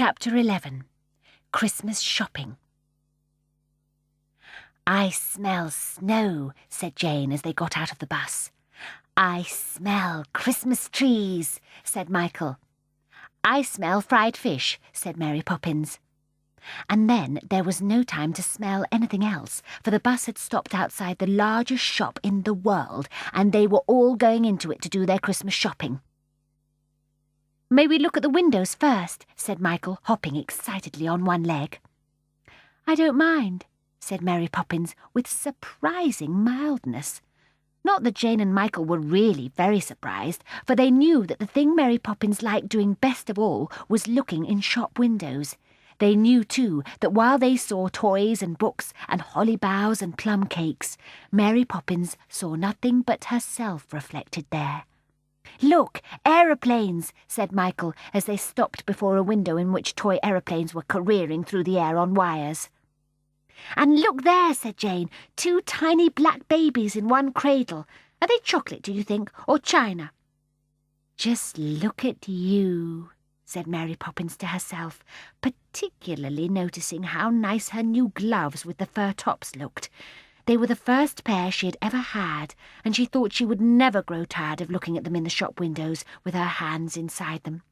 Chapter 11. Christmas Shopping. "I smell snow," said Jane as they got out of the bus. "I smell Christmas trees," said Michael. "I smell fried fish," said Mary Poppins. And then there was no time to smell anything else, for the bus had stopped outside the largest shop in the world, and they were all going into it to do their Christmas shopping. "May we look at the windows first?" said Michael, hopping excitedly on one leg. "I don't mind," said Mary Poppins, with surprising mildness. Not that Jane and Michael were really very surprised, for they knew that the thing Mary Poppins liked doing best of all was looking in shop windows. They knew, too, that while they saw toys and books and holly boughs and plum cakes, Mary Poppins saw nothing but herself reflected there. "Look, aeroplanes," said Michael, as they stopped before a window in which toy aeroplanes were careering through the air on wires. "And look there," said Jane, "two tiny black babies in one cradle. Are they chocolate, do you think, or china?" "Just look at you," said Mary Poppins to herself, particularly noticing how nice her new gloves with the fur tops looked. They were the first pair she had ever had, and she thought she would never grow tired of looking at them in the shop windows with her hands inside them.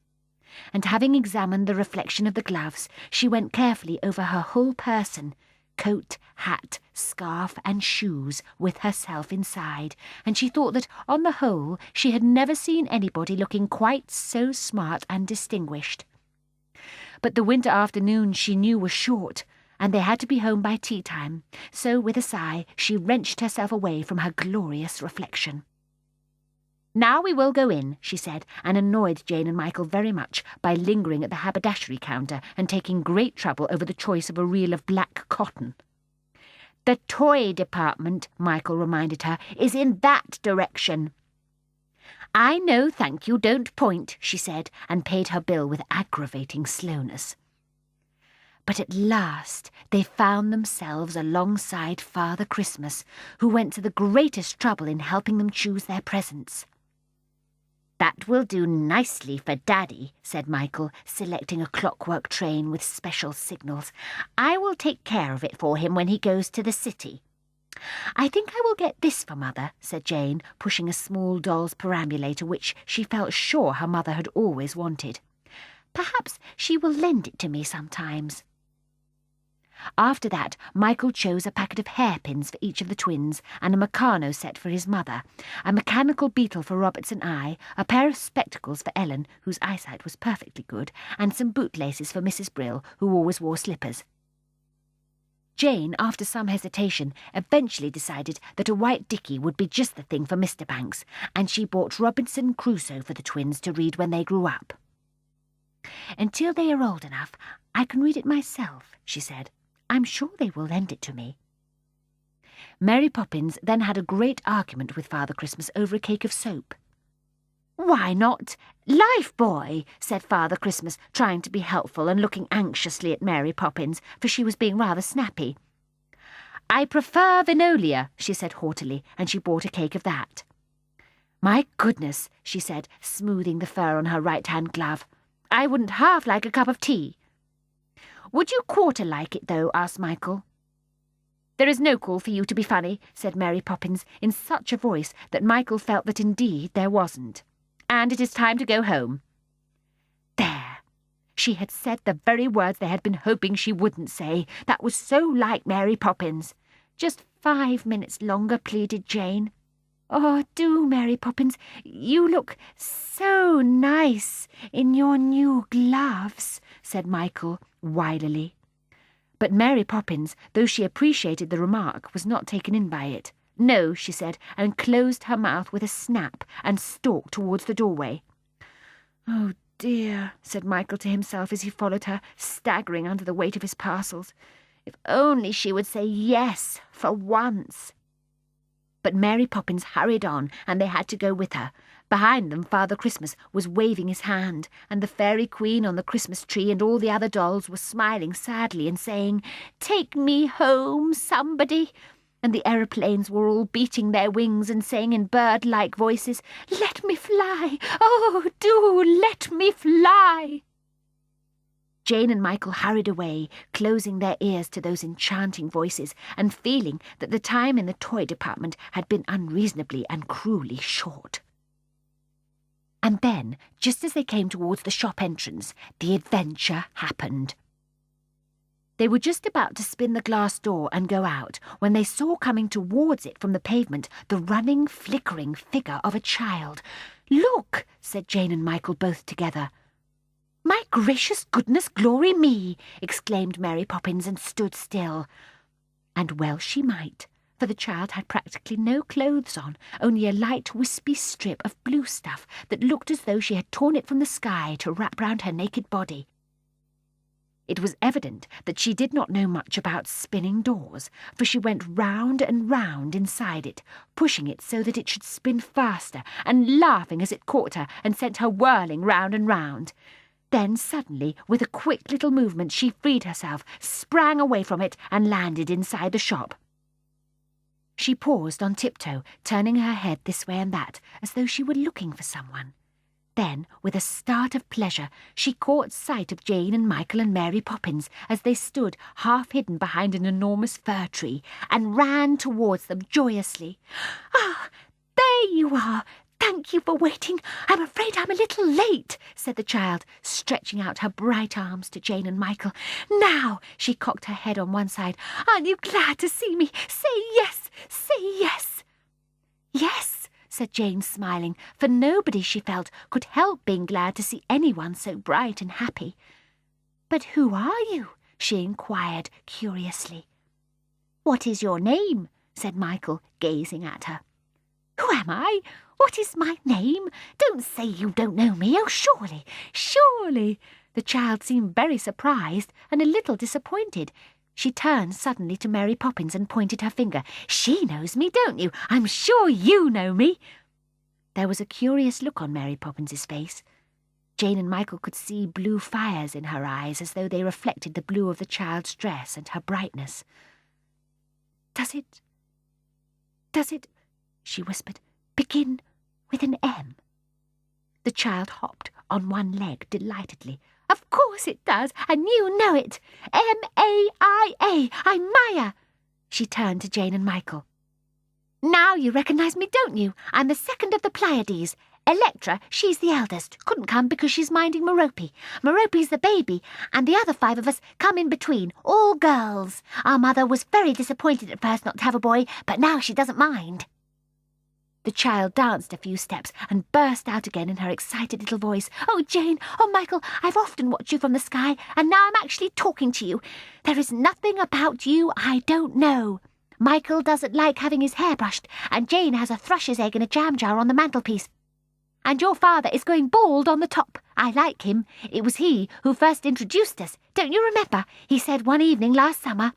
And having examined the reflection of the gloves, she went carefully over her whole person, coat, hat, scarf, and shoes, with herself inside, and she thought that, on the whole, she had never seen anybody looking quite so smart and distinguished. But the winter afternoon she knew was short, and they had to be home by tea-time, so with a sigh she wrenched herself away from her glorious reflection. "Now we will go in," she said, and annoyed Jane and Michael very much by lingering at the haberdashery counter and taking great trouble over the choice of a reel of black cotton. "The toy department," Michael reminded her, "is in that direction." "I know, thank you, don't point," she said, and paid her bill with aggravating slowness. But at last they found themselves alongside Father Christmas, who went to the greatest trouble in helping them choose their presents. "That will do nicely for Daddy," said Michael, selecting a clockwork train with special signals. "I will take care of it for him when he goes to the city." "I think I will get this for Mother," said Jane, pushing a small doll's perambulator which she felt sure her mother had always wanted. "Perhaps she will lend it to me sometimes." After that, Michael chose a packet of hairpins for each of the twins, and a Meccano set for his mother, a mechanical beetle for Robert's and I, a pair of spectacles for Ellen, whose eyesight was perfectly good, and some bootlaces for Mrs. Brill, who always wore slippers. Jane, after some hesitation, eventually decided that a white dicky would be just the thing for Mr. Banks, and she bought Robinson Crusoe for the twins to read when they grew up. "Until they are old enough, I can read it myself," she said. "I'm sure they will lend it to me." Mary Poppins then had a great argument with Father Christmas over a cake of soap. "Why not Lifebuoy?" said Father Christmas, trying to be helpful and looking anxiously at Mary Poppins, for she was being rather snappy. "I prefer Vinolia," she said haughtily, and she bought a cake of that. "My goodness," she said, smoothing the fur on her right-hand glove. "I wouldn't half like a cup of tea." "Would you quarter like it, though?" asked Michael. "There is no call for you to be funny," said Mary Poppins, in such a voice that Michael felt that indeed there wasn't. "And it is time to go home." There! She had said the very words they had been hoping she wouldn't say. That was so like Mary Poppins. "Just 5 minutes longer," pleaded Jane. "Oh, do, Mary Poppins. You look so nice in your new gloves," said Michael, wilily. But Mary Poppins, though she appreciated the remark, was not taken in by it. "No," she said, and closed her mouth with a snap and stalked towards the doorway. "Oh, dear," said Michael to himself as he followed her, staggering under the weight of his parcels. "If only she would say yes for once." But Mary Poppins hurried on, and they had to go with her. Behind them Father Christmas was waving his hand, and the Fairy Queen on the Christmas tree and all the other dolls were smiling sadly and saying, "Take me home, somebody." And the aeroplanes were all beating their wings and saying in bird-like voices, "Let me fly! Oh, do let me fly!" Jane and Michael hurried away, closing their ears to those enchanting voices and feeling that the time in the toy department had been unreasonably and cruelly short. And then, just as they came towards the shop entrance, the adventure happened. They were just about to spin the glass door and go out when they saw coming towards it from the pavement the running, flickering figure of a child. "Look!" said Jane and Michael both together. "My gracious goodness, glory me!" exclaimed Mary Poppins and stood still. And well she might, for the child had practically no clothes on, only a light wispy strip of blue stuff that looked as though she had torn it from the sky to wrap round her naked body. It was evident that she did not know much about spinning doors, for she went round and round inside it, pushing it so that it should spin faster, and laughing as it caught her and sent her whirling round and round. Then suddenly, with a quick little movement, she freed herself, sprang away from it, and landed inside the shop. She paused on tiptoe, turning her head this way and that, as though she were looking for someone. Then, with a start of pleasure, she caught sight of Jane and Michael and Mary Poppins as they stood half hidden behind an enormous fir tree, and ran towards them joyously. "Ah, there you are! Thank you for waiting. I'm afraid I'm a little late," said the child, stretching out her bright arms to Jane and Michael. "Now," she cocked her head on one side, "aren't you glad to see me? Say yes! Say yes!" "Yes," said Jane, smiling, for nobody, she felt, could help being glad to see anyone so bright and happy. "But who are you?" she inquired curiously. "What is your name?" said Michael, gazing at her. "Who am I? What is my name? Don't say you don't know me. Oh, surely, surely." The child seemed very surprised and a little disappointed. She turned suddenly to Mary Poppins and pointed her finger. "She knows me, don't you? I'm sure you know me." There was a curious look on Mary Poppins's face. Jane and Michael could see blue fires in her eyes, as though they reflected the blue of the child's dress and her brightness. Does it, she whispered, "begin with an M?" The child hopped on one leg delightedly. "Of course it does, and you know it. M-A-I-A. I'm Maia." She turned to Jane and Michael. "Now you recognise me, don't you? I'm the second of the Pleiades. Electra, she's the eldest, couldn't come because she's minding Merope. Merope's the baby, and the other 5 of us come in between, all girls. Our mother was very disappointed at first not to have a boy, but now she doesn't mind." The child danced a few steps and burst out again in her excited little voice. "Oh, Jane, oh, Michael, I've often watched you from the sky, and now I'm actually talking to you. There is nothing about you I don't know. Michael doesn't like having his hair brushed, and Jane has a thrush's egg in a jam jar on the mantelpiece. And your father is going bald on the top. I like him. It was he who first introduced us. Don't you remember? He said one evening last summer,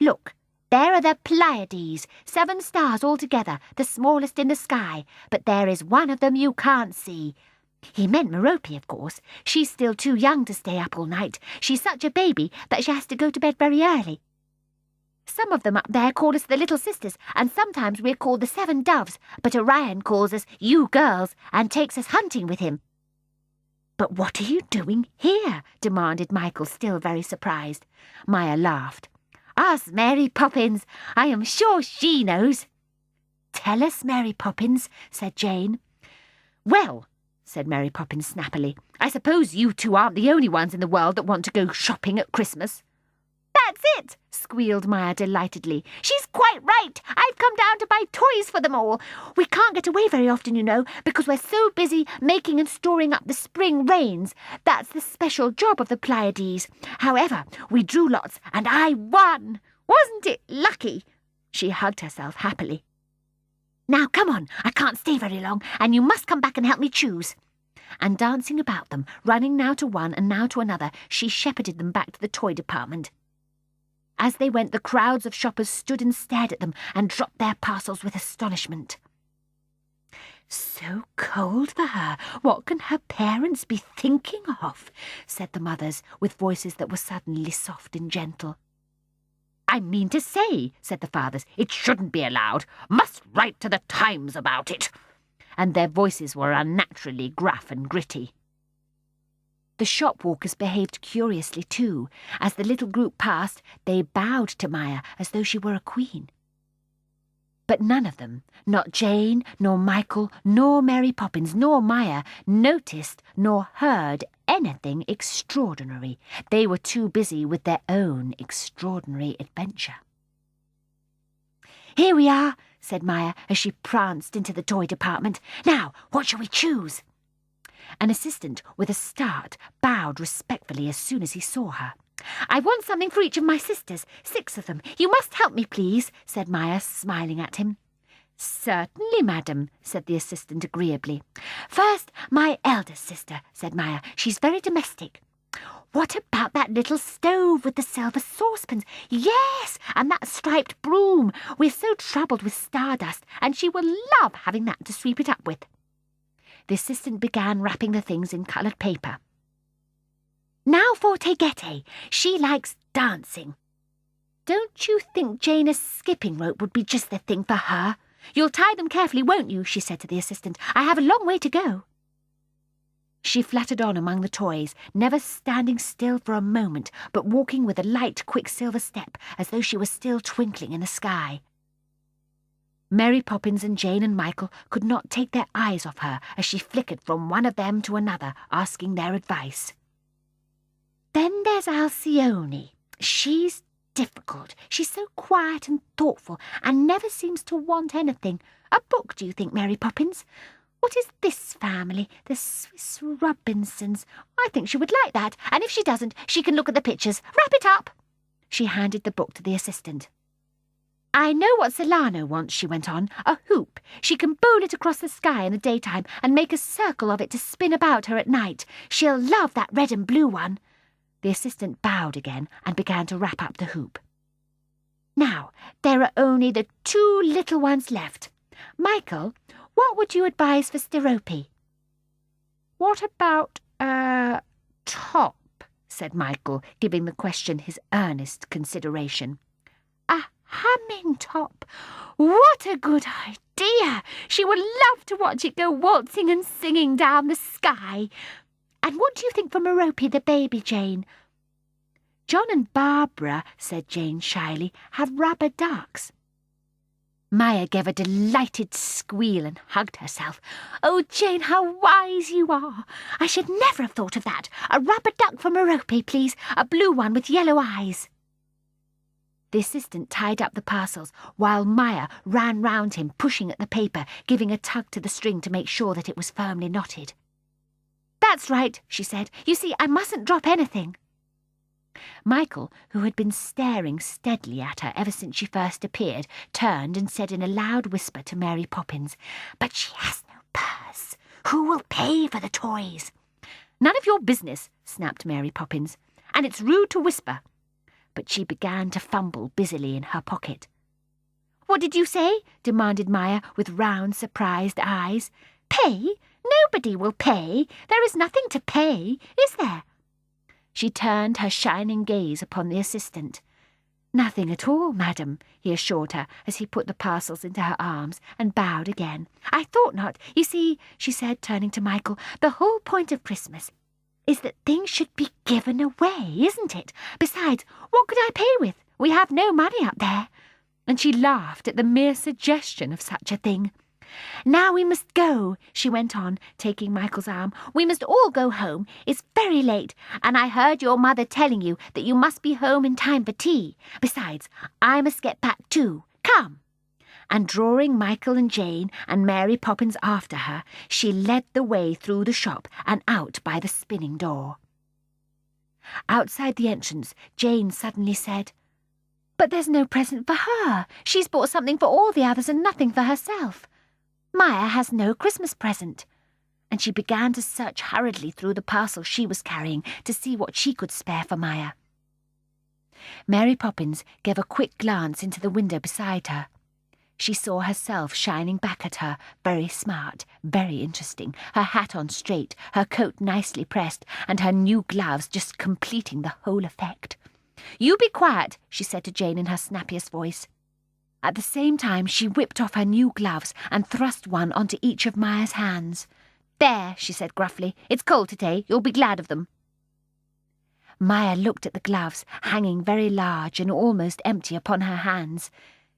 'Look, there are the Pleiades, 7 stars altogether, the smallest in the sky, but there is one of them you can't see.' He meant Merope, of course. She's still too young to stay up all night. She's such a baby that she has to go to bed very early. Some of them up there call us the Little Sisters, and sometimes we're called the 7 Doves, but Orion calls us you girls and takes us hunting with him." "But what are you doing here?" demanded Michael, still very surprised. Maia laughed. "Ask Mary Poppins. I am sure she knows." "Tell us, Mary Poppins," said Jane. "Well," said Mary Poppins snappily, "I suppose you 2 aren't the only ones in the world that want to go shopping at Christmas." "That's it," squealed Maia delightedly. "She's quite right. I've come down to buy toys for them all. We can't get away very often, you know, because we're so busy making and storing up the spring rains. That's the special job of the Pleiades. However, we drew lots, and I won. Wasn't it lucky?" She hugged herself happily. "Now, come on. I can't stay very long, and you must come back and help me choose." And dancing about them, running now to one and now to another, she shepherded them back to the toy department. As they went, the crowds of shoppers stood and stared at them and dropped their parcels with astonishment. "So cold for her. What can her parents be thinking of?" said the mothers, with voices that were suddenly soft and gentle. "I mean to say," said the fathers, "it shouldn't be allowed. Must write to the Times about it." And their voices were unnaturally gruff and gritty. The shop-walkers behaved curiously too. As the little group passed, they bowed to Maia as though she were a queen. But none of them, not Jane, nor Michael, nor Mary Poppins, nor Maia, noticed nor heard anything extraordinary. They were too busy with their own extraordinary adventure. "Here we are," said Maia as she pranced into the toy department. "Now, what shall we choose?" An assistant, with a start, bowed respectfully as soon as he saw her. "I want something for each of my sisters, 6 of them. You must help me, please," said Maia, smiling at him. "Certainly, madam," said the assistant agreeably. "First, my eldest sister," said Maia. "She's very domestic." "What about that little stove with the silver saucepans? Yes, and that striped broom. We're so troubled with stardust, and she will love having that to sweep it up with." The assistant began wrapping the things in coloured paper. "Now for Tegete. She likes dancing. Don't you think Jane a skipping rope would be just the thing for her? You'll tie them carefully, won't you?" she said to the assistant. "I have a long way to go." She fluttered on among the toys, never standing still for a moment, but walking with a light, quicksilver step, as though she was still twinkling in the sky. Mary Poppins and Jane and Michael could not take their eyes off her as she flickered from one of them to another, asking their advice. "Then there's Alcyone. She's difficult. She's so quiet and thoughtful, and never seems to want anything. A book, do you think, Mary Poppins? What is this family? The Swiss Robinsons. I think she would like that, and if she doesn't, she can look at the pictures. Wrap it up." She handed the book to the assistant. "I know what Solano wants," she went on. "A hoop. She can bowl it across the sky in the daytime and make a circle of it to spin about her at night. She'll love that red and blue one." The assistant bowed again and began to wrap up the hoop. "Now, there are only the 2 little ones left. Michael, what would you advise for Sterope?" "What about, top?" said Michael, giving the question his earnest consideration. "A humming top. What a good idea! She would love to watch it go waltzing and singing down the sky. And what do you think for Merope the baby, Jane?" "John and Barbara," said Jane shyly, "have rubber ducks." Maia gave a delighted squeal and hugged herself. "Oh, Jane, how wise you are! I should never have thought of that. A rubber duck for Merope, please. A blue one with yellow eyes." The assistant tied up the parcels, while Maia ran round him, pushing at the paper, giving a tug to the string to make sure that it was firmly knotted. "That's right," she said. "You see, I mustn't drop anything." Michael, who had been staring steadily at her ever since she first appeared, turned and said in a loud whisper to Mary Poppins, "But she has no purse. Who will pay for the toys?" "None of your business," snapped Mary Poppins. "And it's rude to whisper." But she began to fumble busily in her pocket. "What did you say?" demanded Maia, with round, surprised eyes. "Pay? Nobody will pay. There is nothing to pay, is there?" She turned her shining gaze upon the assistant. "Nothing at all, madam," he assured her as he put the parcels into her arms and bowed again. "I thought not. You see," she said, turning to Michael, "the whole point of Christmas is that things should be given away, isn't it? Besides, what could I pay with? We have no money up there." And she laughed at the mere suggestion of such a thing. "Now we must go," she went on, taking Michael's arm. "We must all go home. It's very late, and I heard your mother telling you that you must be home in time for tea. Besides, I must get back too. Come." And drawing Michael and Jane and Mary Poppins after her, she led the way through the shop and out by the spinning door. Outside the entrance, Jane suddenly said, "But there's no present for her. She's bought something for all the others and nothing for herself. Maia has no Christmas present." And she began to search hurriedly through the parcels she was carrying to see what she could spare for Maia. Mary Poppins gave a quick glance into the window beside her. She saw herself shining back at her, very smart, very interesting, her hat on straight, her coat nicely pressed, and her new gloves just completing the whole effect. "You be quiet," she said to Jane in her snappiest voice. At the same time, she whipped off her new gloves and thrust one onto each of Maia's hands. "There," she said gruffly. "It's cold today. You'll be glad of them." Maia looked at the gloves, hanging very large and almost empty upon her hands.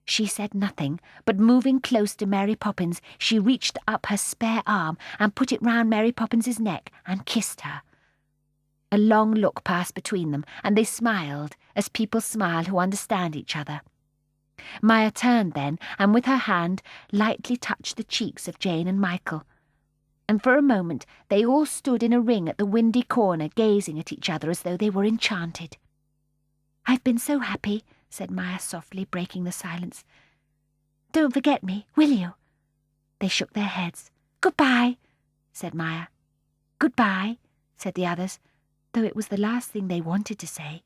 She said nothing, but moving close to Mary Poppins, she reached up her spare arm and put it round Mary Poppins's neck and kissed her. A long look passed between them, and they smiled, as people smile who understand each other. Maia turned then, and with her hand lightly touched the cheeks of Jane and Michael. And for a moment they all stood in a ring at the windy corner, gazing at each other as though they were enchanted. "I've been so happy," said Maia softly, breaking the silence. "Don't forget me, will you?" They shook their heads. "Goodbye," said Maia. "Goodbye," said the others, though it was the last thing they wanted to say.